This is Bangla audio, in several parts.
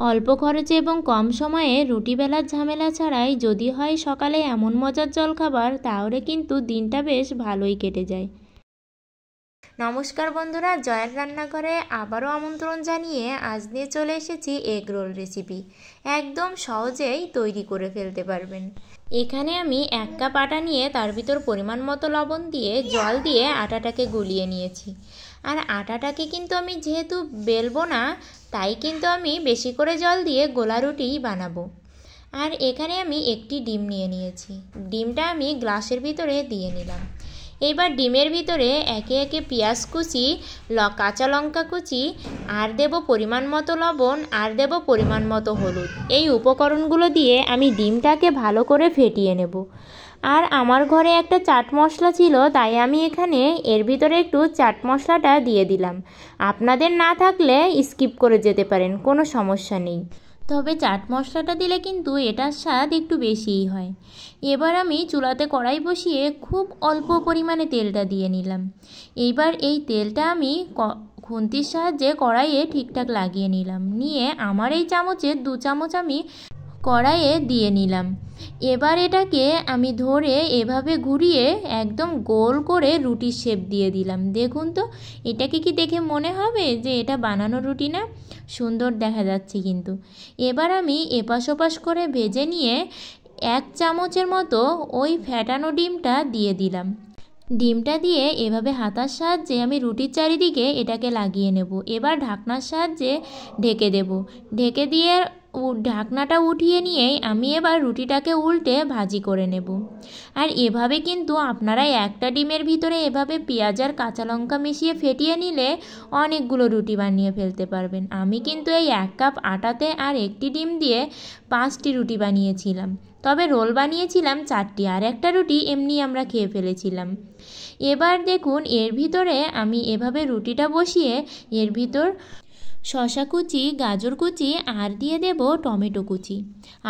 অল্প খরচে এবং কম সময়ে রুটি বেলার ঝামেলা ছাড়াই যদি হয় সকালে এমন মজার জলখাবার, তাহলে কিন্তু দিনটা বেশ ভালোই কেটে যায়। নমস্কার বন্ধুরা, জয়ের রান্নাঘরে আবারও আমন্ত্রণ জানিয়ে আজ নিয়ে চলে এসেছি এগ রোল রেসিপি। একদম সহজেই তৈরি করে ফেলতে পারবেন। এখানে আমি 1 কাপ আটা নিয়ে তার ভিতর পরিমাণ মতো লবণ দিয়ে জল দিয়ে আটাটাকে গুলিয়ে নিয়েছি। আর আটাটাকে কিন্তু আমি যেহেতু বেলবো না, তাই কিন্তু আমি বেশি করে জল দিয়ে গোলা রুটিই বানাবো। আর এখানে আমি একটি ডিম নিয়ে নিয়েছি। ডিমটা আমি গ্লাসের ভিতরে দিয়ে নিলাম। এবার ডিমের ভিতরে একে একে পেঁয়াজ কুচি, কাঁচা লঙ্কা কুচি, আর দেব পরিমাণ মতো লবণ, আর দেব পরিমাণ মতো হলুদ। এই উপকরণগুলো দিয়ে আমি ডিমটাকে ভালো করে ফেটিয়ে নেব। আর আমার ঘরে একটা চাট মশলা ছিল, তাই আমি এখানে এর ভিতরে একটু চাট মশলাটা দিয়ে দিলাম। আপনাদের না থাকলে স্কিপ করে যেতে পারেন, কোনো সমস্যা নেই। তবে চাট মশলাটা দিলে কিন্তু এটার স্বাদ একটু বেশিই হয়। এবার আমি চুলাতে কড়াই বসিয়ে খুব অল্প পরিমাণে তেলটা দিয়ে নিলাম। এইবার এই তেলটা আমি খুন্তির সাহায্যে কড়াইয়ে ঠিকঠাক লাগিয়ে নিলাম। নিয়ে আমার এই চামচের 2 চামচ আমি কড়াইয়ে দিয়ে নিলাম। এবার এটাকে আমি ধরে এভাবে ঘুরিয়ে একদম গোল করে রুটির শেপ দিয়ে দিলাম। দেখুন তো, এটাকে কি দেখে মনে হবে যে এটা বানানো রুটি না? সুন্দর দেখা যাচ্ছে কিন্তু। এবার আমি এপাশ ওপাশ করে ভেজে নিয়ে 1 চামচের মতো ওই ফ্যাটানো ডিমটা দিয়ে দিলাম। ডিমটা দিয়ে এভাবে হাতার সাহায্যে আমি রুটির চারিদিকে এটাকে লাগিয়ে নেব। এবার ঢাকনার সাহায্যে ঢেকে দেব। ঢেকে দিয়ে ঢাকনাটা উঠিয়ে নিয়েই আমি এবার রুটিটাকে উল্টে ভাজি করে নেব। আর এভাবে কিন্তু আপনারা একটা ডিমের ভিতরে এভাবে পেঁয়াজ আর কাঁচা লঙ্কা মিশিয়ে ফেটিয়ে নিলে অনেকগুলো রুটি বানিয়ে ফেলতে পারবেন। আমি কিন্তু এই 1 কাপ আটাতে আর একটি ডিম দিয়ে 5টি রুটি বানিয়েছিলাম। তবে রোল বানিয়েছিলাম 4টি, আর একটা রুটি এমনি আমরা খেয়ে ফেলেছিলাম। এবার দেখুন, এর ভিতরে আমি এভাবে রুটিটা বসিয়ে এর ভিতর শসা কুচি, গাজর কুচি আর দিয়ে দেব টমেটো কুচি।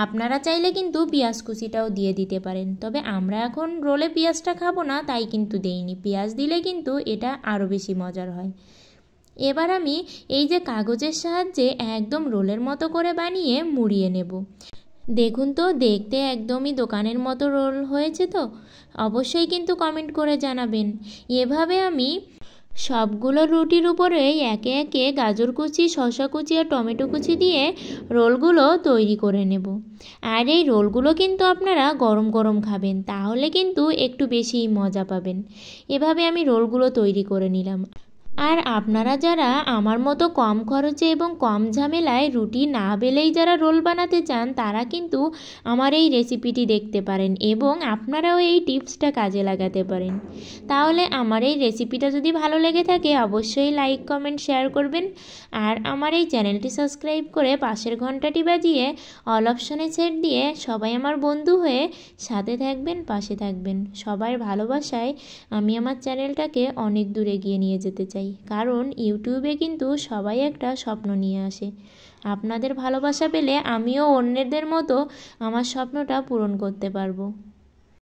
আপনারা চাইলে কিন্তু পেঁয়াজ কুচিটাও দিয়ে দিতে পারেন, তবে আমরা এখন রোলে পেঁয়াজটা খাবো না, তাই কিন্তু দেইনি। পেঁয়াজ দিলে কিন্তু এটা আরও বেশি মজার হয়। এবার আমি এই যে কাগজের সাহায্যে একদম রোলের মতো করে বানিয়ে মুড়িয়ে নেব। দেখুন তো, দেখতে একদমই দোকানের মতো রোল হয়েছে তো? অবশ্যই কিন্তু কমেন্ট করে জানাবেন। এভাবে আমি সবগুলো রুটির উপরে একে একে গাজর কুচি, শসা কুচি আর টমেটো কুচি দিয়ে রোলগুলো তৈরি করে নেব। আর এই রোলগুলো কিন্তু আপনারা গরম গরম খাবেন, তাহলে কিন্তু একটু বেশিই মজা পাবেন। এভাবে আমি রোলগুলো তৈরি করে নিলাম। আর আপনারা যারা আমার মতো কম খরচে এবং কম ঝামেলায় রুটি না বেলেই যারা রোল বানাতে চান, তারা কিন্তু আমার এই রেসিপিটি দেখতে পারেন এবং আপনারাও এই টিপসটা কাজে লাগাতে পারেন। তাহলে আমার এই রেসিপিটা যদি ভালো লেগে থাকে, অবশ্যই লাইক, কমেন্ট, শেয়ার করবেন। আর আমার এই চ্যানেলটি সাবস্ক্রাইব করে পাশের ঘন্টাটি বাজিয়ে অল অপশনে সেট দিয়ে সবাই আমার বন্ধু হয়ে সাথে থাকবেন, পাশে থাকবেন। সবার ভালোবাসায় আমি আমার চ্যানেলটাকে অনেক দূরে এগিয়ে নিয়ে যেতে চাই, কারণ ইউটিউবে কিন্তু সবাই একটা স্বপ্ন নিয়ে আসে। আপনাদের ভালোবাসা পেলে আমিও অন্যদের মতো আমার স্বপ্নটা পূরণ করতে পারবো।